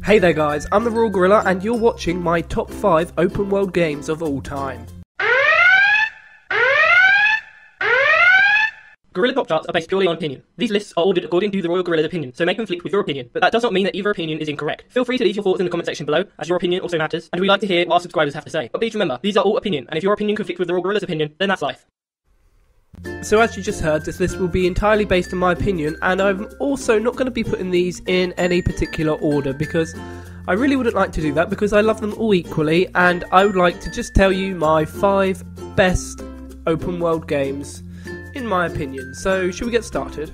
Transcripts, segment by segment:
Hey there guys, I'm TheRoyalGorilla and you're watching my top 5 open world games of all time. Gorilla Pop Charts are based purely on opinion. These lists are ordered according to the Royal Gorilla's opinion, so may conflict with your opinion, but that does not mean that either opinion is incorrect. Feel free to leave your thoughts in the comment section below, as your opinion also matters, and we like to hear what our subscribers have to say. But please remember, these are all opinion, and if your opinion conflicts with the Royal Gorilla's opinion, then that's life. So as you just heard, this list will be entirely based on my opinion, and I'm also not going to be putting these in any particular order, because I really wouldn't like to do that, because I love them all equally, and I would like to just tell you my 5 best open world games, in my opinion. So, should we get started?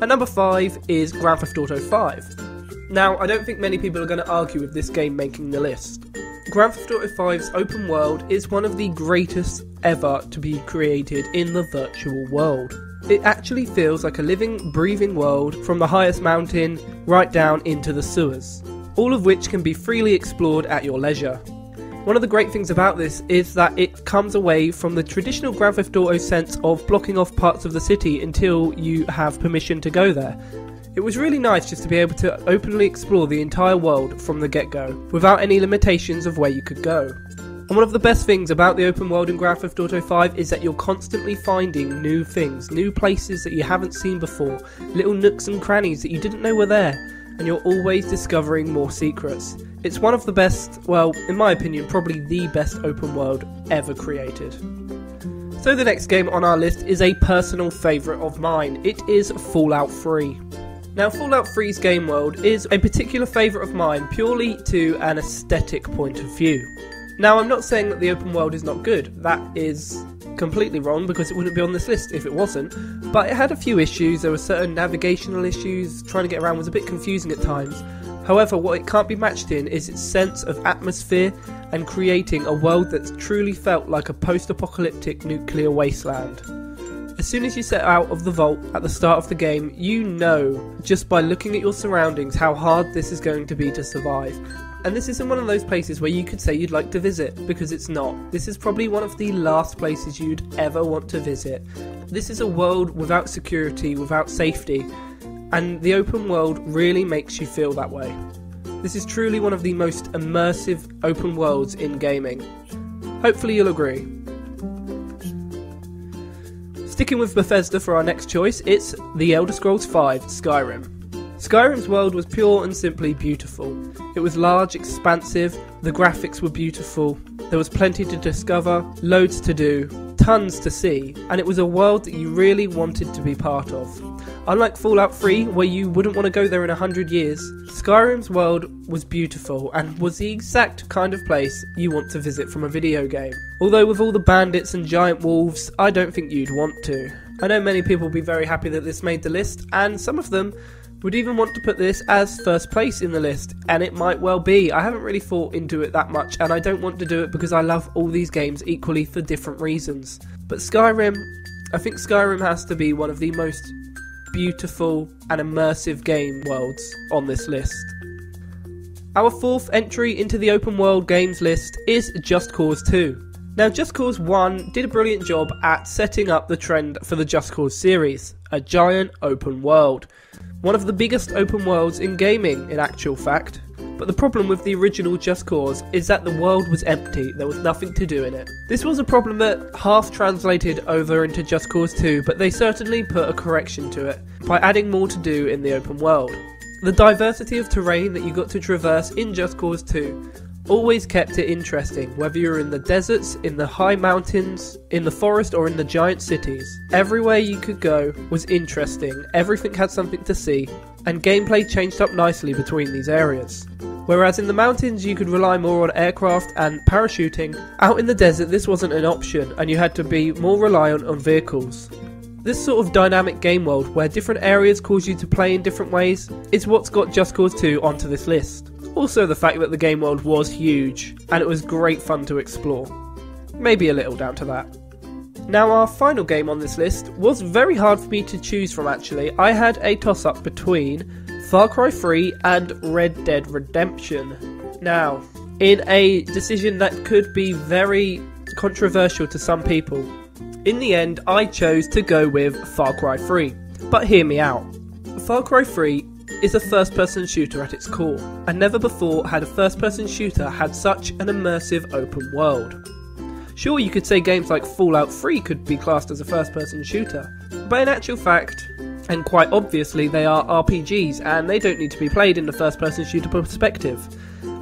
At number 5 is Grand Theft Auto 5. Now, I don't think many people are going to argue with this game making the list. Grand Theft Auto 5's open world is one of the greatest ever to be created in the virtual world. It actually feels like a living, breathing world from the highest mountain right down into the sewers, all of which can be freely explored at your leisure. One of the great things about this is that it comes away from the traditional Grand Theft Auto sense of blocking off parts of the city until you have permission to go there. It was really nice just to be able to openly explore the entire world from the get-go, without any limitations of where you could go. And one of the best things about the open world in Grand Theft Auto 5 is that you're constantly finding new things, new places that you haven't seen before, little nooks and crannies that you didn't know were there, and you're always discovering more secrets. It's one of the best, well, in my opinion, probably the best open world ever created. So the next game on our list is a personal favourite of mine. It is Fallout 3. Now, Fallout 3's game world is a particular favourite of mine purely to an aesthetic point of view. Now, I'm not saying that the open world is not good. That is completely wrong, because it wouldn't be on this list if it wasn't. But it had a few issues. There were certain navigational issues. Trying to get around was a bit confusing at times. However, what it can't be matched in is its sense of atmosphere and creating a world that's truly felt like a post-apocalyptic nuclear wasteland. As soon as you set out of the vault at the start of the game, you know, just by looking at your surroundings, how hard this is going to be to survive. And this isn't one of those places where you could say you'd like to visit, because it's not. This is probably one of the last places you'd ever want to visit. This is a world without security, without safety, and the open world really makes you feel that way. This is truly one of the most immersive open worlds in gaming. Hopefully you'll agree. Sticking with Bethesda for our next choice, it's The Elder Scrolls V Skyrim. Skyrim's world was pure and simply beautiful. It was large, expansive, the graphics were beautiful, there was plenty to discover, loads to do, tons to see, and it was a world that you really wanted to be part of. Unlike Fallout 3, where you wouldn't want to go there in 100 years, Skyrim's world was beautiful and was the exact kind of place you want to visit from a video game. Although with all the bandits and giant wolves, I don't think you'd want to. I know many people will be very happy that this made the list, and some of them would even want to put this as first place in the list, and it might well be. I haven't really thought into it that much, and I don't want to do it because I love all these games equally for different reasons. But Skyrim, I think Skyrim has to be one of the most beautiful and immersive game worlds on this list. Our fourth entry into the open world games list is Just Cause 2. Now, Just Cause 1 did a brilliant job at setting up the trend for the Just Cause series, a giant open world. One of the biggest open worlds in gaming, in actual fact. But the problem with the original Just Cause is that the world was empty, there was nothing to do in it. This was a problem that half translated over into Just Cause 2, but they certainly put a correction to it by adding more to do in the open world. The diversity of terrain that you got to traverse in Just Cause 2 always kept it interesting, whether you're in the deserts, in the high mountains, in the forest, or in the giant cities. Everywhere you could go was interesting, everything had something to see, and gameplay changed up nicely between these areas. Whereas in the mountains you could rely more on aircraft and parachuting, out in the desert this wasn't an option and you had to be more reliant on vehicles. This sort of dynamic game world where different areas cause you to play in different ways is what's got Just Cause 2 onto this list. Also the fact that the game world was huge and it was great fun to explore. Maybe a little down to that. Now, our final game on this list was very hard for me to choose from actually. I had a toss-up between Far Cry 3 and Red Dead Redemption. Now, in a decision that could be very controversial to some people, in the end I chose to go with Far Cry 3. But hear me out. Far Cry 3 is a first-person shooter at its core, and never before had a first-person shooter had such an immersive open world. Sure, you could say games like Fallout 3 could be classed as a first-person shooter, but in actual fact, and quite obviously, they are RPGs and they don't need to be played in the first-person shooter perspective,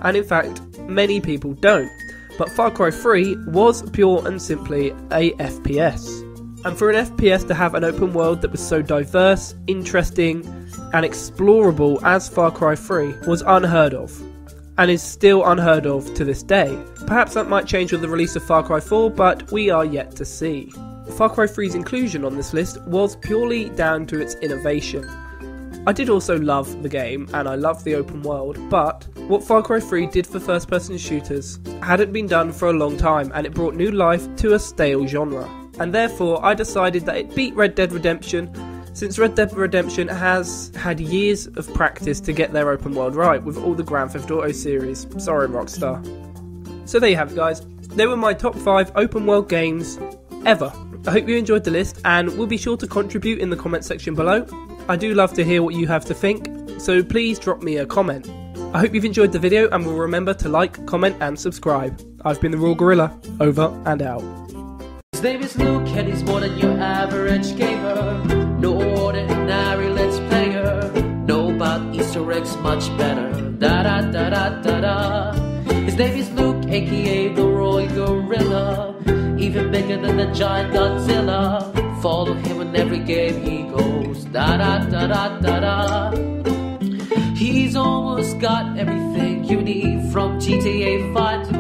and in fact, many people don't. But Far Cry 3 was pure and simply a FPS. And for an FPS to have an open world that was so diverse, interesting, and explorable as Far Cry 3 was unheard of, and is still unheard of to this day. Perhaps that might change with the release of Far Cry 4, but we are yet to see. Far Cry 3's inclusion on this list was purely down to its innovation. I did also love the game, and I loved the open world, but what Far Cry 3 did for first-person shooters hadn't been done for a long time, and it brought new life to a stale genre. And therefore, I decided that it beat Red Dead Redemption, since Red Dead Redemption has had years of practice to get their open world right with all the Grand Theft Auto series. Sorry, Rockstar. So there you have it, guys. They were my top 5 open world games ever. I hope you enjoyed the list, and will be sure to contribute in the comment section below. I do love to hear what you have to think, so please drop me a comment. I hope you've enjoyed the video, and will remember to like, comment and subscribe. I've been TheRoyalGorilla, over and out. His name is Luke and he's more than your average gamer. No ordinary let's player. Know about Easter eggs much better. Da da da da da da. His name is Luke, aka TheRoyalGorilla. Even bigger than the giant Godzilla. Follow him in every game he goes. Da da da da da da. He's almost got everything you need, from GTA 5 to